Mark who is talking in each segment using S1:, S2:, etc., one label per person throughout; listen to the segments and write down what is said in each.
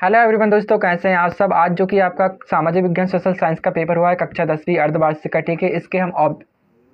S1: Hello everyone दोस्तों, कैसे हैं आप सब। आज जो कि आपका सामाजिक विज्ञान सोशल साइंस का पेपर हुआ है कक्षा 10वीं अर्धवार्षिक का, ठीक है। इसके हम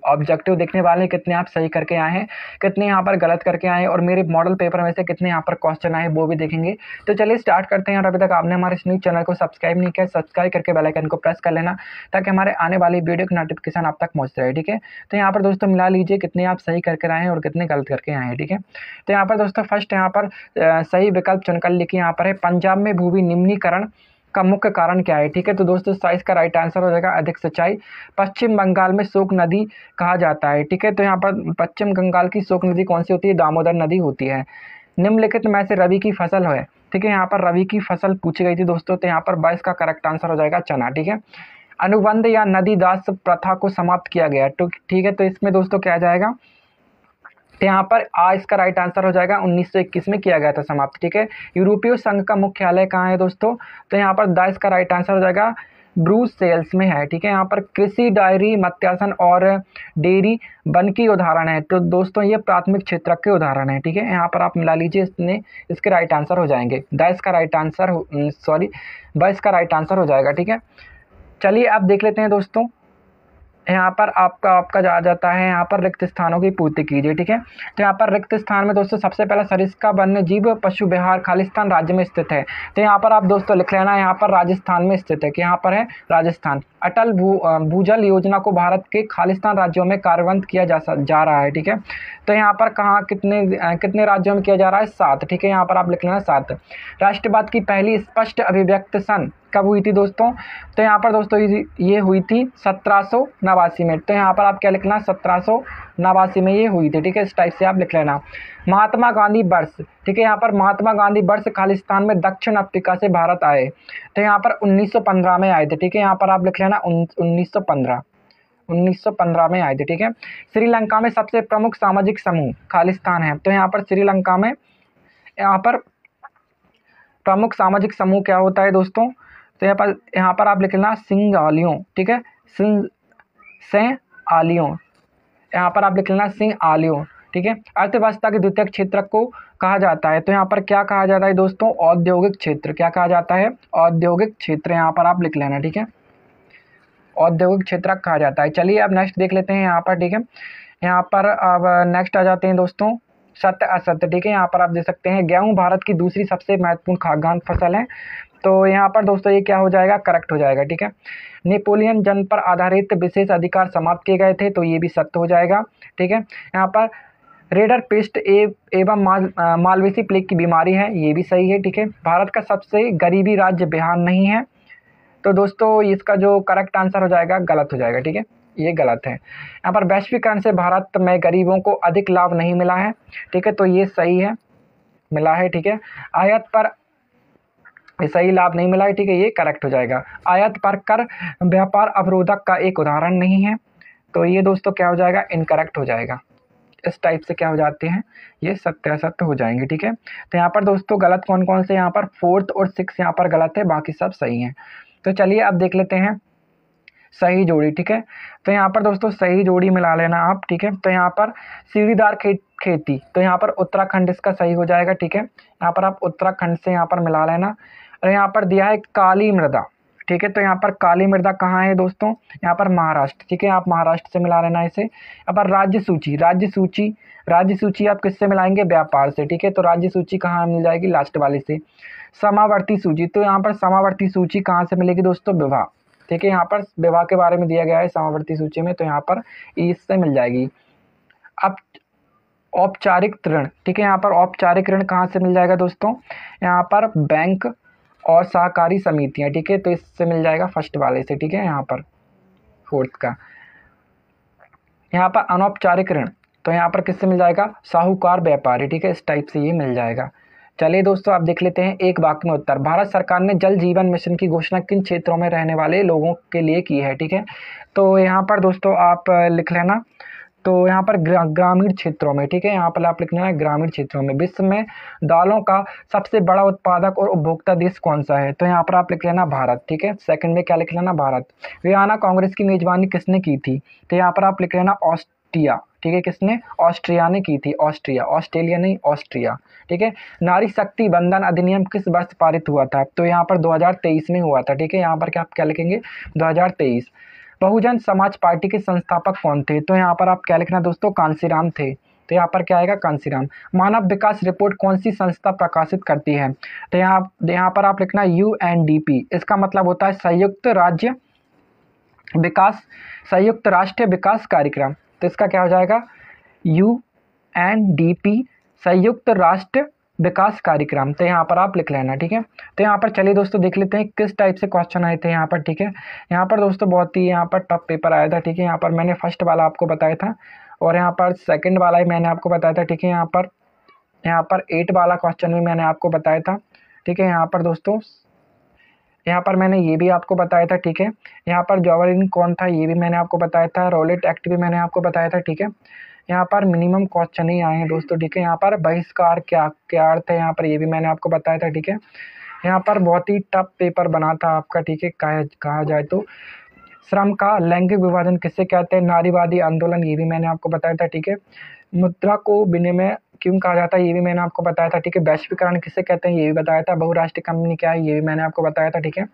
S1: ऑब्जेक्टिव देखने वाले हैं, कितने आप सही करके आए हैं, कितने यहाँ पर गलत करके आए हैं, और मेरे मॉडल पेपर में से कितने यहाँ पर क्वेश्चन आए वो भी देखेंगे। तो चलिए स्टार्ट करते हैं। और अभी तक आपने हमारे इस न्यूज़ चैनल को सब्सक्राइब नहीं किया, सब्सक्राइब करके बेल आइकन को प्रेस कर लेना, ताकि हमारे आने वाली वीडियो की नोटिफिकेशन आप तक पहुँच रहे, ठीक है। तो यहाँ पर दोस्तों मिला लीजिए कितने आप सही करके आए हैं और कितने गलत करके आए हैं, ठीक है। तो यहाँ पर दोस्तों फर्स्ट यहाँ पर सही विकल्प चुनकर लिखिए। यहाँ पर है पंजाब में भूमि निम्नीकरण का मुख्य कारण क्या है, ठीक है। तो दोस्तों साइज का राइट आंसर हो जाएगा अधिक सिंचाई। पश्चिम बंगाल में शोक नदी कहा जाता है, ठीक है। तो यहाँ पर पश्चिम बंगाल की शोक नदी कौन सी होती है, दामोदर नदी होती है। निम्नलिखित में से रबी की फसल है, ठीक है। यहाँ पर रबी की फसल पूछी गई थी दोस्तों, तो यहाँ पर 22 का करेक्ट आंसर हो जाएगा चना, ठीक है। अनुबंध या नदी दास प्रथा को समाप्त किया गया, तो ठीक है। तो इसमें दोस्तों क्या आ जाएगा, तो यहाँ पर इसका राइट आंसर हो जाएगा 1921 में किया गया था समाप्त, ठीक है। यूरोपीय संघ का मुख्यालय कहाँ है दोस्तों, तो यहाँ पर 22 का राइट आंसर हो जाएगा ब्रुसेल्स में है, ठीक है। यहाँ पर कृषि, डायरी, मत्स्यासन और डेयरी वन की उदाहरण है। तो दोस्तों ये प्राथमिक क्षेत्र के उदाहरण है, ठीक है। यहाँ पर आप मिला लीजिए, इसके राइट आंसर हो जाएंगे 22 का राइट आंसर, 22 का राइट आंसर हो जाएगा, ठीक है। चलिए अब देख लेते हैं दोस्तों। यहाँ पर आपका जा जाता है, यहाँ पर रिक्त स्थानों की पूर्ति कीजिए, ठीक है। तो यहाँ पर रिक्त स्थान में दोस्तों सबसे पहला सरिस्का वन्य जीव पशु विहार खालिस्तान राज्य में स्थित है। तो यहाँ पर आप दोस्तों लिख लेना, यहाँ पर राजस्थान में स्थित है, कि यहाँ पर है राजस्थान। अटल भूजल योजना को भारत के खालिस्तान राज्यों में कार्यान्वित किया जा रहा है, ठीक है। तो यहाँ पर कहाँ कितने राज्यों में किया जा रहा है, 7, ठीक है। यहाँ पर आप लिख लेना 7। राष्ट्रवाद की पहली स्पष्ट अभिव्यक्त सन कब हुई थी दोस्तों, तो यहाँ पर दोस्तों ये हुई थी 1789 में। तो यहाँ पर आप क्या लिखना, 1789 में ये हुई थी, ठीक है। इस टाइप से आप लिख लेना। महात्मा गांधी वर्ष, ठीक है। यहाँ पर महात्मा गांधी वर्ष खालिस्तान में दक्षिण अफ्रीका से भारत आए, तो यहाँ पर 1915 में आए थे, ठीक है। यहाँ पर आप लिख लेना 1915 में आए थे, ठीक है। श्रीलंका में सबसे प्रमुख सामाजिक समूह खालिस्तान है। तो यहाँ पर श्रीलंका में यहाँ पर प्रमुख सामाजिक समूह क्या होता है दोस्तों, तो यहाँ पर आप लिख लेना सिंगालियों, ठीक है। सिंगालियों, यहाँ पर आप लिख लेना सिंगालियों, ठीक है। अर्थव्यवस्था के द्वितीय क्षेत्र को कहा जाता है, तो यहाँ पर क्या कहा जाता है दोस्तों, औद्योगिक क्षेत्र। क्या कहा जाता है, औद्योगिक क्षेत्र, यहाँ पर आप लिख लेना, ठीक है। औद्योगिक क्षेत्र कहा जाता है। चलिए अब नेक्स्ट देख लेते हैं यहाँ पर, ठीक है। यहाँ पर अब नेक्स्ट आ जाते हैं दोस्तों सत्य असत्य, ठीक है। यहाँ पर आप देख सकते हैं गेहूं भारत की दूसरी सबसे महत्वपूर्ण खाद्यान्न फसल है। तो यहाँ पर दोस्तों ये क्या हो जाएगा, करेक्ट हो जाएगा, ठीक है। नेपोलियन जन पर आधारित विशेष अधिकार समाप्त किए गए थे, तो ये भी सत्य हो जाएगा, ठीक है। यहाँ पर रेडर पेस्ट एवं मालवेसी प्लेग की बीमारी है, ये भी सही है, ठीक है। भारत का सबसे गरीबी राज्य बिहार नहीं है, तो दोस्तों इसका जो करेक्ट आंसर हो जाएगा गलत हो जाएगा, ठीक है। ये गलत है। यहाँ पर वैश्वीकरण से भारत में गरीबों को अधिक लाभ नहीं मिला है, ठीक है। तो ये सही है, मिला है, ठीक है। आयात पर सही लाभ नहीं मिला है, ठीक है। ये करेक्ट हो जाएगा। आयात पर कर व्यापार अवरोधक का एक उदाहरण नहीं है, तो ये दोस्तों क्या हो जाएगा, इनकरेक्ट हो जाएगा। इस टाइप से क्या हो जाते हैं, ये सत्य असत्य हो जाएंगे, ठीक है। तो यहाँ पर दोस्तों गलत कौन कौन से, यहाँ पर 4th और 6 यहाँ पर गलत है, बाकी सब सही हैं। तो चलिए अब देख लेते हैं सही जोड़ी, ठीक है। तो यहाँ पर दोस्तों सही जोड़ी मिला लेना आप, ठीक है। तो यहाँ पर सीढ़ीदार खेती, तो यहाँ पर उत्तराखंड इसका सही हो जाएगा, ठीक है। यहाँ पर आप उत्तराखंड से यहाँ पर मिला लेना। और यहाँ पर दिया है काली मृदा, ठीक है। तो यहाँ पर काली मृदा कहाँ है दोस्तों, यहाँ पर महाराष्ट्र, ठीक है। आप महाराष्ट्र से मिला लेना इसे। यहाँ पर राज्य सूची आप किससे मिलाएंगे, व्यापार से, ठीक है। तो राज्य सूची कहाँ मिल जाएगी, लास्ट वाले से। समावर्ती सूची, तो यहाँ पर समावर्ती सूची कहाँ से मिलेगी दोस्तों, विवाह, ठीक है। यहाँ पर विवाह के बारे में दिया गया है समावर्ती सूची में, तो यहाँ पर इससे मिल जाएगी। अब औपचारिक ऋण, ठीक है। यहाँ पर औपचारिक ऋण कहाँ से मिल जाएगा दोस्तों, यहाँ पर बैंक और सहकारी समितियाँ, ठीक है। तो इससे मिल जाएगा फर्स्ट वाले से, ठीक है। यहाँ पर 4th का। यहाँ पर अनौपचारिक ऋण, तो यहाँ पर किससे मिल जाएगा, साहूकार व्यापारी, ठीक है। इस टाइप से ये मिल जाएगा। चलिए दोस्तों आप देख लेते हैं एक वाक्य में उत्तर। भारत सरकार ने जल जीवन मिशन की घोषणा किन क्षेत्रों में रहने वाले लोगों के लिए की है, ठीक है। तो यहाँ पर दोस्तों आप लिख लेना, तो यहाँ पर ग्रामीण क्षेत्रों में, ठीक है। यहाँ पर आप लिखना है ग्रामीण क्षेत्रों में। विश्व में दालों का सबसे बड़ा उत्पादक और उपभोक्ता देश कौन सा है, तो यहाँ पर आप लिख लेना भारत, ठीक है। सेकंड में क्या लिख लेना, भारत। वियना कांग्रेस की मेजबानी किसने की थी, तो यहाँ पर आप लिख लेना ऑस्ट्रिया, ठीक है, किसने? ऑस्ट्रिया ने की थी, ऑस्ट्रिया, ऑस्ट्रेलिया नहीं, ऑस्ट्रिया, ठीक है। नारी शक्ति बंधन अधिनियम किस वर्ष पारित हुआ था? तो यहाँ पर 2023 में हुआ था, ठीक है। यहाँ पर क्या आप क्या लिखेंगे? 2023। बहुजन समाज पार्टी के संस्थापक कौन थे? तो यहाँ पर आप क्या लिखना दोस्तों? कांसीराम थे। तो यहाँ पर क्या आएगा? कांसीराम। मानव विकास रिपोर्ट कौन सी संस्था प्रकाशित करती है? तो यहाँ पर आप लिखना UNDP। इसका मतलब होता है संयुक्त राष्ट्र विकास कार्यक्रम। तो इसका क्या हो जाएगा? UNDP, संयुक्त राष्ट्र विकास कार्यक्रम। तो यहाँ पर आप लिख लेना, ठीक है। तो यहाँ पर चलिए दोस्तों देख लेते हैं किस टाइप से क्वेश्चन आए थे यहाँ पर, ठीक है। यहाँ पर दोस्तों बहुत ही यहाँ पर टफ पेपर आया था, ठीक है। यहाँ पर मैंने फर्स्ट वाला आपको बताया था और यहाँ पर सेकंड वाला ही मैंने आपको बताया था, ठीक है। यहाँ पर 8 वाला क्वेश्चन भी मैंने आपको बताया था, ठीक है। यहाँ पर दोस्तों यहाँ पर मैंने ये भी आपको बताया था, ठीक है। यहाँ पर जॉवलिन कौन था ये भी मैंने आपको बताया था, रॉलेट एक्ट भी मैंने आपको बताया था, ठीक है। यहाँ पर मिनिमम क्वेश्चन ही आए हैं दोस्तों, ठीक है। यहाँ पर बहिष्कार क्या क्या अर्थ है यहाँ पर ये भी मैंने आपको बताया था, ठीक है। यहाँ पर बहुत ही टफ पेपर बना था आपका, ठीक है। कहा जाए तो श्रम का लैंगिक विभाजन किसे कहते हैं? नारीवादी आंदोलन, ये भी मैंने आपको बताया था, ठीक है। मुद्रा को विनिमय क्यों कहा जाता है ये भी मैंने आपको बताया था, ठीक है। वैश्वीकरण किसे कहते हैं ये भी बताया था। बहुराष्ट्रीय कंपनी क्या है ये भी मैंने आपको बताया था, ठीक है।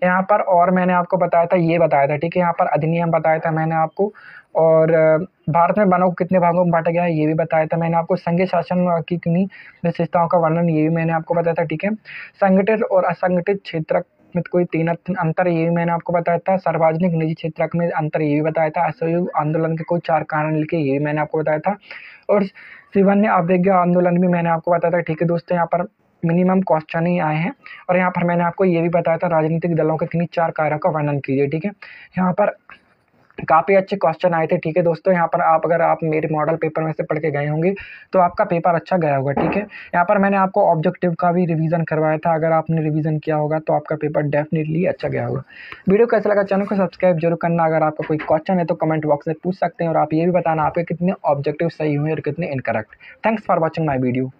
S1: यहाँ पर और मैंने आपको बताया था, ये बताया था, ठीक है। यहाँ पर अधिनियम बताया था मैंने आपको, और भारत में वनों को कितने भागों में बांटा गया है ये भी बताया था मैंने आपको। संघीय शासन की किन्हीं विशेषताओं का वर्णन ये भी मैंने आपको बताया था, ठीक है। संगठित और असंगठित क्षेत्र में कोई 3 अंतर ये भी मैंने आपको बताया था। सार्वजनिक निजी क्षेत्र में अंतर ये भी बताया था। असहयोग आंदोलन के कोई 4 कारण लिखे ये भी मैंने आपको बताया था। और शिवन्य अवज्ञा आंदोलन भी मैंने आपको बताया था, ठीक है दोस्तों। यहाँ पर मिनिमम क्वेश्चन ही आए हैं और यहाँ पर मैंने आपको ये भी बताया था राजनीतिक दलों के किन्हीं 4 कार्यों का वर्णन कीजिए, ठीक है। यहाँ पर काफ़ी अच्छे क्वेश्चन आए थे, ठीक है दोस्तों। यहाँ पर अगर आप मेरे मॉडल पेपर में से पढ़ के गए होंगे तो आपका पेपर अच्छा गया होगा, ठीक है। यहाँ पर मैंने आपको ऑब्जेक्टिव का भी रिवीजन करवाया था, अगर आपने रिवीजन किया होगा तो आपका पेपर डेफिनेटली अच्छा गया होगा। वीडियो कैसा लगा चैनल को सब्सक्राइब जरूर करना। अगर आपका कोई क्वेश्चन है तो कमेंट बॉक्स में पूछ सकते हैं और आप ये भी बताना आपके कितने ऑब्जेक्टिव सही हुए और कितने incorrect. Thanks for watching my video.